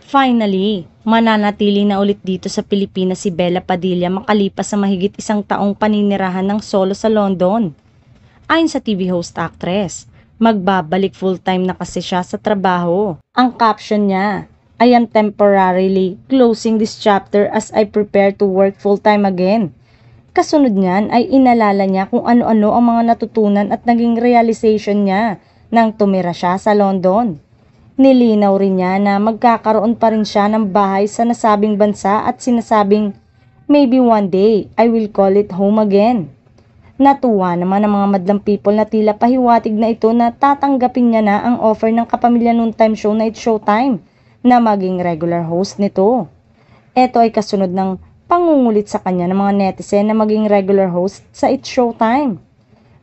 Finally, mananatili na ulit dito sa Pilipinas si Bella Padilla makalipas sa mahigit 1 taong paninirahan ng solo sa London. Ayon sa TV host actress, magbabalik full-time na kasi siya sa trabaho. Ang caption niya, "I am temporarily closing this chapter as I prepare to work full-time again." Kasunod niyan ay inalala niya kung ano-ano ang mga natutunan at naging realization niya nang tumira siya sa London. Nilinaw rin niya na magkakaroon pa rin siya ng bahay sa nasabing bansa at sinasabing, "Maybe one day, I will call it home again." Natuwa naman ang mga madlang people na tila pahiwatig na ito na tatanggapin niya na ang offer ng Kapamilya Noontime Show na It's Showtime na maging regular host nito. Ito ay kasunod ng pangungulit sa kanya ng mga netizen na maging regular host sa It's Showtime.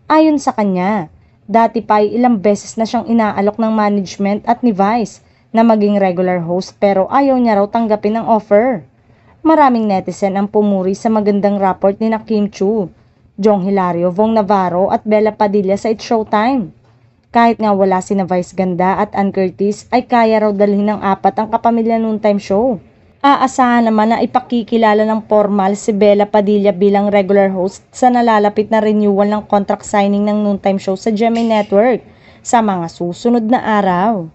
Ayon sa kanya, dati pa ay ilang beses na siyang inaalok ng management at ni Vice na maging regular host pero ayaw niya raw tanggapin ang offer. Maraming netizen ang pumuri sa magandang rapport ni Kim Chiu, Jong Hilario, Vong Navarro at Bella Padilla sa It's Showtime. Kahit nga wala sina Vice Ganda at Ann Curtis ay kaya raw dalhin ng 4 ang Kapamilya Noontime Show. Aasahan naman na ipakikilala ng formal si Bella Padilla bilang regular host sa nalalapit na renewal ng contract signing ng Noontime Show sa GMA Network sa mga susunod na araw.